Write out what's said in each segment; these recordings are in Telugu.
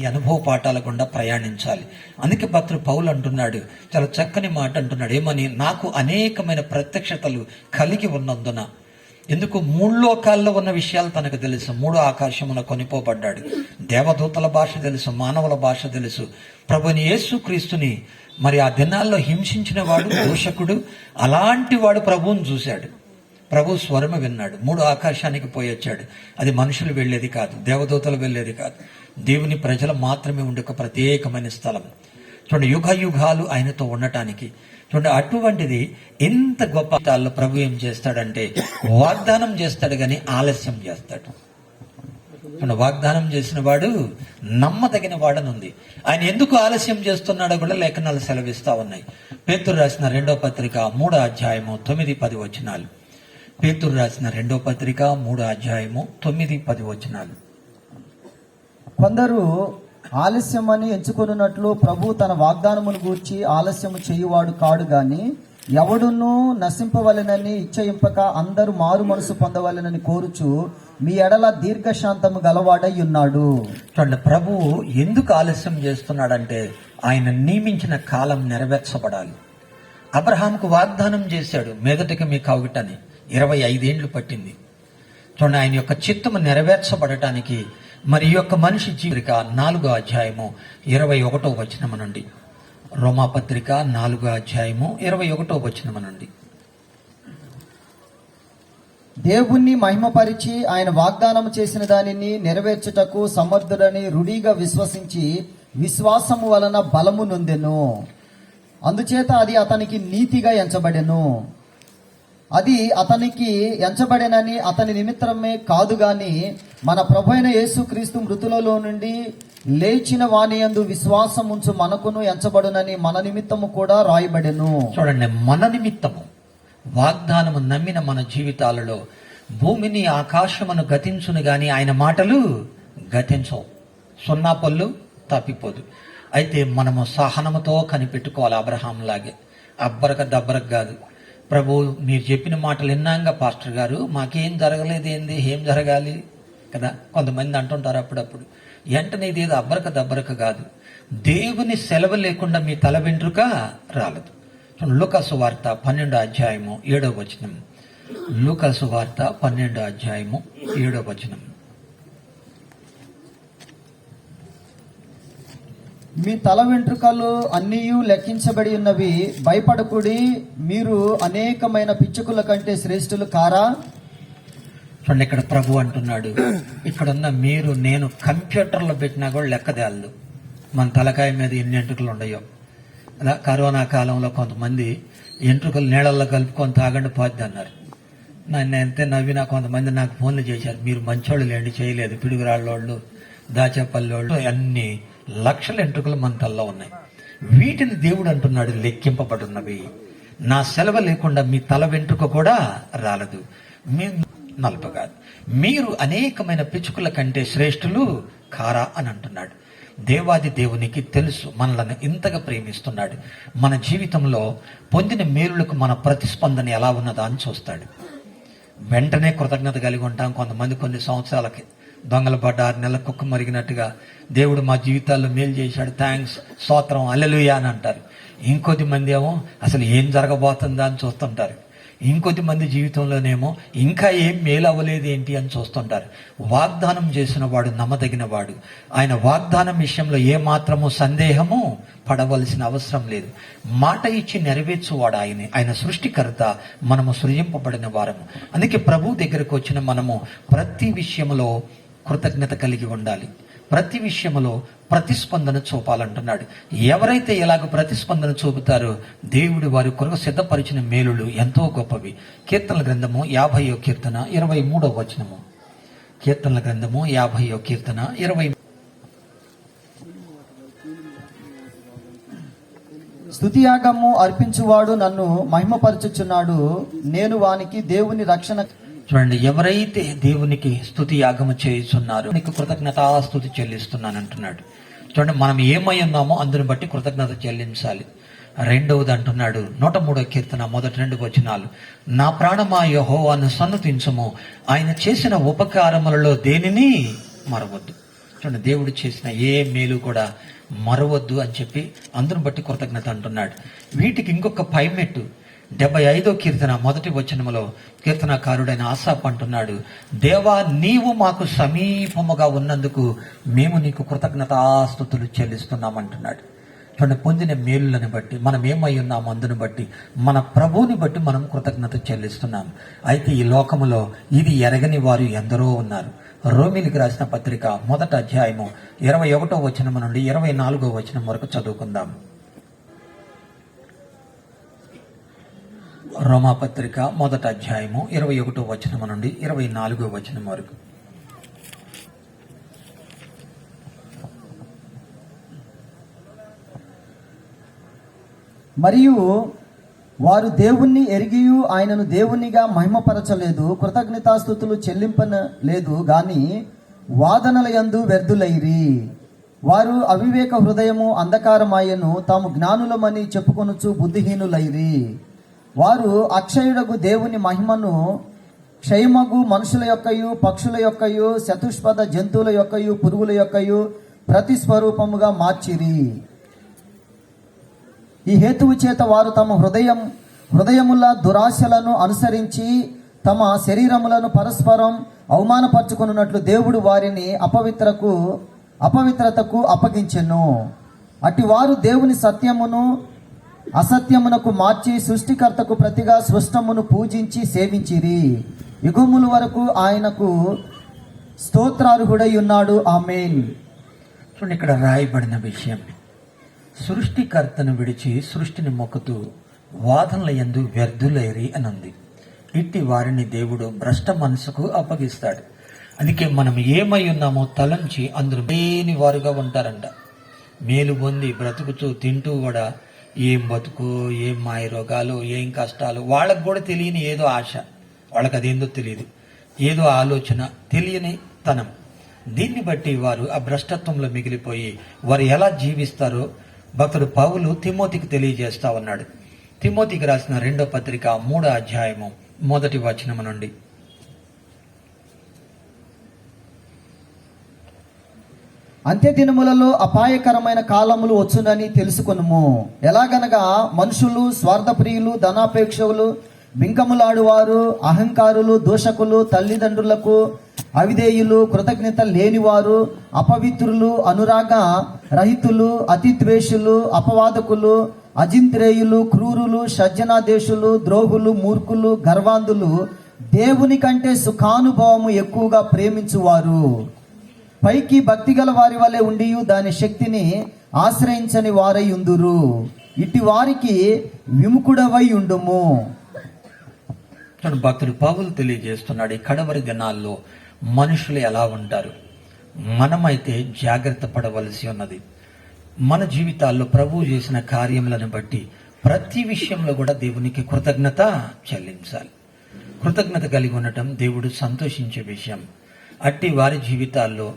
ఈ అనుభవ పాఠాల గుండా ప్రయాణించాలి. అందుకే భక్తుడు పౌలు అంటున్నాడు, చాలా చక్కని మాట అంటున్నాడు, ఏమని? నాకు అనేకమైన ప్రత్యక్షతలు కలిగి ఉన్నందున. ఎందుకు? మూడు లోకాల్లో ఉన్న విషయాలు తనకు తెలుసు. మూడో ఆకాశమున కొనిపోబడ్డాడు. దేవదూతల భాష తెలుసు, మానవుల భాష తెలుసు. ప్రభుని యేసుక్రీస్తుని మరి ఆ దినాల్లో హింసించిన వాడు, దూషకుడు, అలాంటి వాడు ప్రభువుని చూశాడు. ప్రభు స్వరము విన్నాడు. మూడు ఆకాశానికి పోయి వచ్చాడు. అది మనుషులు వెళ్ళేది కాదు, దేవదూతలు వెళ్ళేది కాదు, దేవుని ప్రజలు మాత్రమే ఉండే ఒక ప్రత్యేకమైన స్థలం. చూడండి, యుగ యుగాలు ఆయనతో ఉండటానికి. చూడండి, అటువంటిది ఎంత గొప్ప స్థాయిలో ప్రభు ఏం చేస్తాడంటే వాగ్దానం చేస్తాడు, కానీ ఆలస్యం చేస్తాడు. చూడండి, వాగ్దానం చేసిన వాడు నమ్మదగిన వాడనుంది. ఆయన ఎందుకు ఆలస్యం చేస్తున్నాడో కూడా లేఖనాలు సెలవిస్తా ఉన్నాయి. పేతురు రాసిన 2వ పత్రిక 3వ అధ్యాయము 9-10 వచనాలు. పేతురు రాసిన 2వ పత్రిక 3వ అధ్యాయము 9-10 వచనాలు. కొందరు ఆలస్యమని ఎంచుకొనున్నట్లు ప్రభు తన వాగ్దానమును గూర్చి ఆలస్యము చేయువాడు కాడు గాని ఎవడునూ నశింపవలెనని ఇచ్చయింపక అందరూ మారు మనసు పొందవలెనని కోరుచు మీ ఎడల దీర్ఘశాంతము గలవాడై ఉన్నాడు. చూడండి, ప్రభువు ఎందుకు ఆలస్యం చేస్తున్నాడంటే ఆయన నియమించిన కాలం నెరవేర్చబడాలి. అబ్రహాంకు వాగ్దానం చేశాడు, మీదటికి మీ కౌగిటని. 25 ఏండ్లు పట్టింది. చూడండి, ఆయన యొక్క చిత్తము నెరవేర్చబడటానికి మరి ఈ యొక్క మనిషి జీవిక 4వ అధ్యాయము 21వ వచనము నుండి. రోమాపత్రిక 4వ అధ్యాయము 21వ వచనము నుండి. దేవుణ్ణి మహిమపరిచి ఆయన వాగ్దానము చేసిన దానిని నెరవేర్చుటకు సమర్థుడని రూఢిగా విశ్వసించి విశ్వాసము వలన బలము నొందెను. అందుచేత అది అతనికి నీతిగా ఎంచబడెను. అది అతనికి ఎంచబడెనని అతని నిమిత్తమే కాదు గాని మన ప్రభువైన యేసుక్రీస్తు మృతులలో నుండి లేచిన వానియందు విశ్వాసం ఉంచు మనకును ఎంచబడునని మన నిమిత్తము కూడా రాయబడెను. చూడండి, మన నిమిత్తము వాగ్దానము నమ్మిన మన జీవితాలలో భూమిని ఆకాశమును గతించును గాని ఆయన మాటలు గతించవు. సున్నా పళ్ళు తప్పిపోదు. అయితే మనము సహనముతో కనిపెట్టుకోవాలి. అబ్రహాం లాగే అబ్బరక దబ్బరక కాదు. ప్రభు, మీరు చెప్పిన మాటలు విన్నాంగా పాస్టర్ గారు, మాకేం జరగలేదు, ఏంది ఏం జరగాలి కదా కొంతమంది అంటుంటారు అప్పుడప్పుడు. వెంటనే ఇదేదో అబ్బరక దబ్బరక కాదు. దేవుని సెలవు లేకుండా మీ తల వెంట్రుక రాలదు. లూకాసు వార్త 12వ అధ్యాయము 7వ వచనం. లూకాసు వార్త 12వ అధ్యాయము 7వ వచనం. మీ తల వెంట్రుకలు అన్నీయు లెక్కించబడి ఉన్నవి, భయపడకుడి, మీరు అనేకమైన పిచ్చుకల కంటే శ్రేష్ఠులు కారా. చూడండి, ఇక్కడ ప్రభు అంటున్నాడు, ఇక్కడున్న మీరు నేను కంప్యూటర్లో పెట్టినా కూడా లెక్కదేళ్ళు. మన తలకాయ మీద ఎన్ని ఎంట్రుకలు ఉన్నాయో. అలా కరోనా కాలంలో కొంతమంది ఎంట్రుకలు నీళ్ళల్లో కలుపుకొని తాగండి పోద్ది అన్నారు. నన్ను ఎంతే నవ్వినా కొంతమంది నాకు ఫోన్లు చేశారు, మీరు మంచోళ్ళు లేండి, చేయలేదు, పిడుగురాళ్ళోళ్ళు, దాచేపల్లోళ్ళు, అన్ని లక్షల ఎంట్రుకలు మన తల్లో ఉన్నాయి. వీటిని దేవుడు అంటున్నాడు లెక్కింపబడున్నవి. నా సెలవు లేకుండా మీ తల వెంట్రుక కూడా రాలదు. మీరు నలపగాదు, మీరు అనేకమైన పిచ్చుకల కంటే శ్రేష్ఠులు కారా అని అంటున్నాడు. దేవాది దేవునికి తెలుసు మనల్ని ఇంతగా ప్రేమిస్తున్నాడు. మన జీవితంలో పొందిన మేలులకు మన ప్రతిస్పందన ఎలా ఉన్నదా అని చూస్తాడు. వెంటనే కృతజ్ఞత కలిగి ఉంటాం. కొంతమంది కొన్ని సంవత్సరాలకి దొంగలు పడ్డ 6 నెలల కుక్క మరిగినట్టుగా దేవుడు మా జీవితాల్లో మేలు చేశాడు, థ్యాంక్స్, స్తోత్రం, హల్లెలూయా అని అంటారు. ఇంకొద్ది మంది ఏమో అసలు ఏం జరగబోతుందా అని చూస్తుంటారు. ఇంకొద్ది మంది జీవితంలోనేమో ఇంకా ఏం మేలు అవ్వలేదు ఏంటి అని చూస్తుంటారు. వాగ్దానం చేసిన వాడు నమ్మదగిన వాడు. ఆయన వాగ్దానం విషయంలో ఏ మాత్రము సందేహము పడవలసిన అవసరం లేదు. మాట ఇచ్చి నెరవేర్చువాడు ఆయనే. ఆయన సృష్టికర్త, మనము సృజింపబడిన వారము. అందుకే ప్రభు దగ్గరకు వచ్చిన మనము ప్రతి విషయంలో కృతజ్ఞత కలిగి ఉండాలి. ప్రతి విషయంలో ప్రతిస్పందన చూపాలంటున్నాడు. ఎవరైతే ఎలాగ ప్రతిస్పందన చూపుతారో దేవుడు వారి కొరకు సిద్ధపరిచిన మేలులు ఎంతో గొప్పవి. కీర్తనల గ్రంథము 50వ కీర్తన 23వ వచనము. కీర్తనల గ్రంథము 50వ కీర్తన 20. స్తుతియాగము అర్పించువాడు నన్ను మహిమపరచుచున్నాడు, నేను వానికి దేవుని రక్షణ. చూడండి, ఎవరైతే దేవునికి స్తుతి యాగము చేయుచున్నారో నీకు కృతజ్ఞతాస్తుతి చెల్లిస్తున్నాను అంటున్నాడు. చూడండి, మనం ఏమై ఉన్నామో అందుని బట్టి కృతజ్ఞత చెల్లించాలి. రెండవది అంటున్నాడు 103వ కీర్తన 1-2 వచనాలు. నా ప్రాణమా యెహోవాను సన్నుతించుము, ఆయన చేసిన ఉపకారములలో దేనిని మరవద్దు. చూడండి, దేవుడు చేసిన ఏ మేలు కూడా మరవద్దు అని చెప్పి అందును బట్టి కృతజ్ఞత అంటున్నాడు. వీటికి ఇంకొక పైమెట్టు 75వ కీర్తన 1వ వచనములో కీర్తనకారుడైన ఆసాపు అంటున్నాడు, దేవా నీవు మాకు సమీపముగా ఉన్నందుకు మేము నీకు కృతజ్ఞతాస్తుతులు చెల్లిస్తున్నామంటున్నాడు. చూడండి, పొందిన మేలులను బట్టి మనం ఏమై ఉన్నాము అందును బట్టి మన ప్రభువుని బట్టి మనం కృతజ్ఞత చెల్లిస్తున్నాం. అయితే ఈ లోకములో ఇది ఎరగని వారు ఎందరో ఉన్నారు. రోమిలికి రాసిన పత్రిక 1వ అధ్యాయము 21వ వచనం నుండి 24వ వచనం వరకు చదువుకుందాం. రోమాపత్రిక 1వ అధ్యాయము 21వ వచనం నుండి 24వ వచనం వరకు. మరియు వారు దేవుణ్ణి ఎరిగియు ఆయనను దేవునిగా మహిమపరచలేదు, కృతజ్ఞతాస్తుతులు చెల్లింపలేదు గాని వాదనల యందు వ్యర్థులైరి. వారు అవివేక హృదయము అంధకారమాయను, తాము జ్ఞానులమని చెప్పుకొనుచు బుద్ధిహీనులైరి. వారు అక్షయుడగు దేవుని మహిమను క్షయమగు మనుషుల యొక్కయు పక్షుల యొక్కయు చతుష్పద జంతువుల యొక్కయు పురుగుల యొక్కయు ప్రతిస్వరూపముగా మార్చిరి. ఈ హేతువు చేత వారు తమ హృదయముల దురాశలను అనుసరించి తమ శరీరములను పరస్పరం అవమానపరచుకున్నట్లు దేవుడు వారిని అపవిత్రతకు అప్పగించెను. అట్టి వారు దేవుని సత్యమును అసత్యమునకు మార్చి సృష్టికర్తకు ప్రతిగా సృష్టమును పూజించి సేవించిరి. యుగముల వరకు ఆయనకు స్తోత్రార్హుడై ఉన్నాడు. ఆమేన్. చూడండి, ఇక్కడ రాయబడిన విషయం, సృష్టికర్తను విడిచి సృష్టిని మొక్కుతూ వాదనల యందు వ్యర్థులైరి అని ఉంది. ఇట్టి వారిని దేవుడు భ్రష్ట మనసుకు అప్పగిస్తాడు. అందుకే మనం ఏమై ఉన్నామో తలంచి అందరూ లేని వారుగా ఉంటారంట. మేలు పొంది బ్రతుకుతూ తింటూ కూడా ఏం బతుకు, ఏం మాయ రోగాలు, ఏం కష్టాలు, వాళ్ళకు కూడా తెలియని ఏదో ఆశ, వాళ్ళకి అదేందో తెలియదు, ఏదో ఆలోచన, తెలియని తనం. దీన్ని బట్టి వారు ఆ భ్రష్టత్వంలో మిగిలిపోయి వారు ఎలా జీవిస్తారో భక్తుడు పౌలు తిమోతికి తెలియజేస్తా ఉన్నాడు. తిమోతికి రాసిన 2వ పత్రిక 3వ అధ్యాయము 1వ వచనము నుండి. అంత్య దినములలో అపాయకరమైన కాలములు వచ్చునని తెలుసుకొనుము. ఎలాగనగా మనుషులు స్వార్థప్రియులు, ధనాపేక్షలు, బింకములాడువారు, అహంకారులు, దూషకులు, తల్లిదండ్రులకు అవిధేయులు, కృతజ్ఞత లేనివారు, అపవిత్రులు, అనురాగ రహితులు, అతిద్వేషులు, అపవాదకులు, అజింత్రేయులు, క్రూరులు, సజ్జనాదేశులు, ద్రోహులు, మూర్ఖులు, గర్వాంధులు, దేవుని కంటే సుఖానుభవము ఎక్కువగా ప్రేమించువారు, పైకి భక్తిగల వారి వలె ఉండి దాని శక్తిని ఆశ్రయించని వారై ఉందురు. ఇట్టి వారికి విముఖుడవై ఉండుము. భక్తుడు పౌలు తెలియజేస్తున్నాడు, ఈ కడవరి దినాల్లో మనుషులు ఎలా ఉంటారు, మనమైతే జాగ్రత్త పడవలసి ఉన్నది. మన జీవితాల్లో ప్రభువు చేసిన కార్యములను బట్టి ప్రతి విషయంలో కూడా దేవునికి కృతజ్ఞత చెల్లించాలి. కృతజ్ఞత కలిగి ఉండటం దేవుడు సంతోషించే విషయం. అట్టి వారి జీవితాల్లో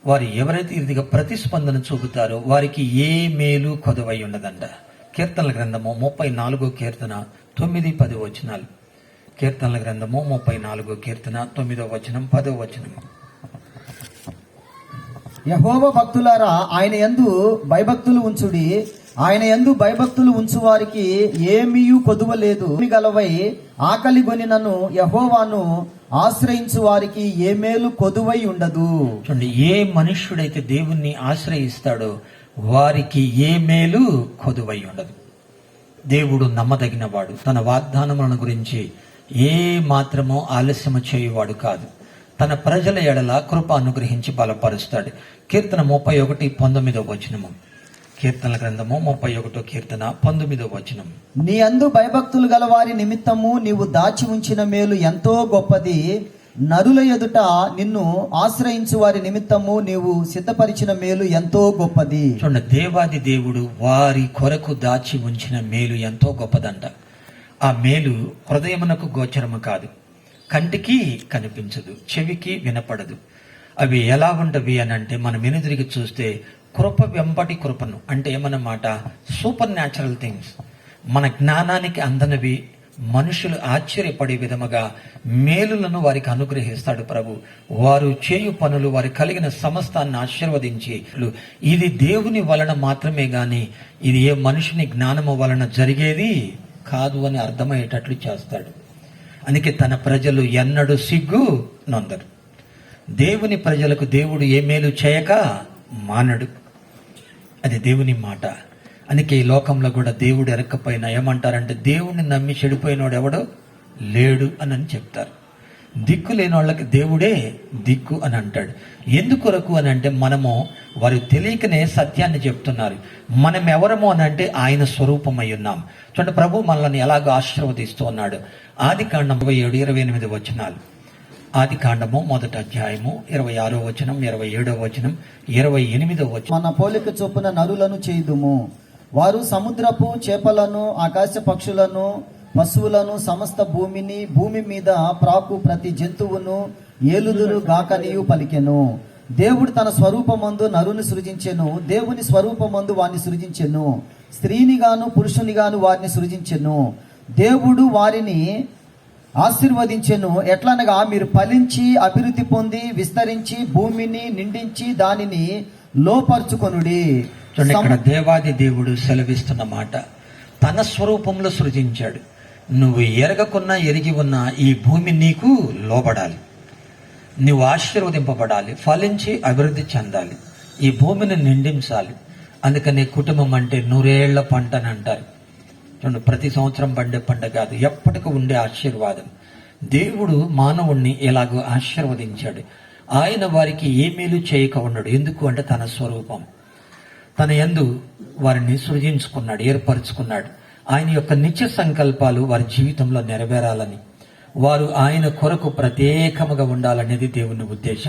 వారు ఎవరైతే ఇదిగా ప్రతిస్పందన చూపుతారో వారికి ఏ మేలు కొదవై ఉండదంట. కీర్తనల గ్రంథము 34వ కీర్తన 9-10 వచనాలు. కీర్తనల గ్రంథము 34వ కీర్తన 9వ వచనం 10వ వచనం. యెహోవా భక్తులారా, ఆయన యందు భయభక్తులు ఉంచుడి. ఆయన యందు భయభక్తులు ఉంచు వారికి ఏమీయు కొదువలేదు. గలవై ఆకలి గొనినను యెహోవాను ఆశ్రయించు వారికి ఏ మేలు కొదువై ఉండదు. చూడండి, ఏ మనుష్యుడైతే దేవుణ్ణి ఆశ్రయిస్తాడో వారికి ఏ మేలు కొదువై ఉండదు. దేవుడు నమ్మదగిన వాడు. తన వాగ్దానములను గురించి ఏ మాత్రమో ఆలస్యము చేయువాడు కాదు. తన ప్రజల ఎడల కృప అనుగ్రహించి బలపరుస్తాడు. కీర్తన 31:19 వచనము. కీర్తనల గ్రంథము 31వ కీర్తన 19వ వచనం. నీ అందు భయభక్తులు గల వారి నిమిత్తము నీవు దాచి ఉంచిన మేలు ఎంతో గొప్పది. నరుల ఎదుట నిన్ను ఆశ్రయించు వారి నిమిత్తము నీవు సిద్ధపరిచిన మేలు ఎంతో గొప్పది. చూడండి, దేవాది దేవుడు వారి కొరకు దాచి ఉంచిన మేలు ఎంతో గొప్పదంట. ఆ మేలు హృదయమునకు గోచరము కాదు, కంటికి కనిపించదు, చెవికి వినపడదు. అవి ఎలా ఉండవి అని అంటే మనం వెనుదిరిగి చూస్తే కృప వెంబడి కృపను, అంటే ఏమన్నమాట, సూపర్ న్యాచురల్ థింగ్స్, మన జ్ఞానానికి అందనివి, మనుషులు ఆశ్చర్యపడే విధముగా మేలులను వారికి అనుగ్రహిస్తాడు ప్రభు. వారు చేయు పనులు, వారి కలిగిన సమస్తాన్ని ఆశీర్వదించి, ఇది దేవుని వలన మాత్రమే గాని ఇది ఏ మనుషుని జ్ఞానము వలన జరిగేది కాదు అని అర్థమయ్యేటట్లు చేస్తాడు. అందుకే తన ప్రజలు ఎన్నడూ సిగ్గు నొందరు. దేవుని ప్రజలకు దేవుడు ఏ మేలు చేయక మానడు. అది దేవుని మాట. అందుకే ఈ లోకంలో కూడా దేవుడు ఎరక్కపోయినా ఏమంటారంటే, దేవుడిని నమ్మి చెడిపోయినోడు ఎవడో లేడు అని చెప్తారు. దిక్కు లేని వాళ్ళకి దేవుడే దిక్కు అని అంటాడు. ఎందుకొరకు అని అంటే, మనము వారు తెలియకనే సత్యాన్ని చెప్తున్నారు. మనం ఎవరము అని అంటే ఆయన స్వరూపమై ఉన్నాం. చూడండి, ప్రభు మనల్ని ఎలాగో ఆశీర్వదిస్తూ ఉన్నాడు. ఆదికాండం 27-28 వచనాలు. ఆదికాండము 1వ అధ్యాయము 26వ వచనం, 27వ వచనం, 28వ వచనం. మన పోలిక చొప్పున నరులను చేయుదుము. వారు సముద్రపు చేపలను, ఆకాశ పక్షులను, పశువులను, సమస్త భూమిని, భూమి మీద ప్రాకు ప్రతి జంతువును ఏలుదురు గాకనియు పలికెను. దేవుడు తన స్వరూపమందు నరుని సృజించెను. దేవుని స్వరూపమందు వారిని సృజించెను. స్త్రీనిగాను పురుషునిగాను వారిని సృజించెను. దేవుడు వారిని ఆశీర్వదించెను. ఎట్లనగా, మీరు ఫలించి అభివృద్ధి పొంది విస్తరించి భూమిని నిండించి దానిని లోపరుచుకొనుడి. ఇక్కడ దేవాది దేవుడు సెలవిస్తున్న మాట, తన స్వరూపంలో సృజించాడు. నువ్వు ఎరగకున్నా ఎరిగి ఉన్నా ఈ భూమి నీకు లోబడాలి, నువ్వు ఆశీర్వదింపబడాలి, ఫలించి అభివృద్ధి చెందాలి, ఈ భూమిని నిండించాలి. అందుకని కుటుంబం అంటే 100 ఏళ్ల పంట అని అంటారు. చూడండి, ప్రతి సంవత్సరం పండే పంట కాదు, ఎప్పటికీ ఉండే ఆశీర్వాదం. దేవుడు మానవుణ్ణి ఎలాగో ఆశీర్వదించాడు. ఆయన వారికి ఏ మేలు చేయక ఉన్నాడు. ఎందుకు అంటే తన స్వరూపం, తన యందు వారిని సృజించుకున్నాడు, ఏర్పరచుకున్నాడు. ఆయన యొక్క నిత్య సంకల్పాలు వారి జీవితంలో నెరవేరాలని, వారు ఆయన కొరకు ప్రత్యేకముగా ఉండాలనేది దేవుని ఉద్దేశం.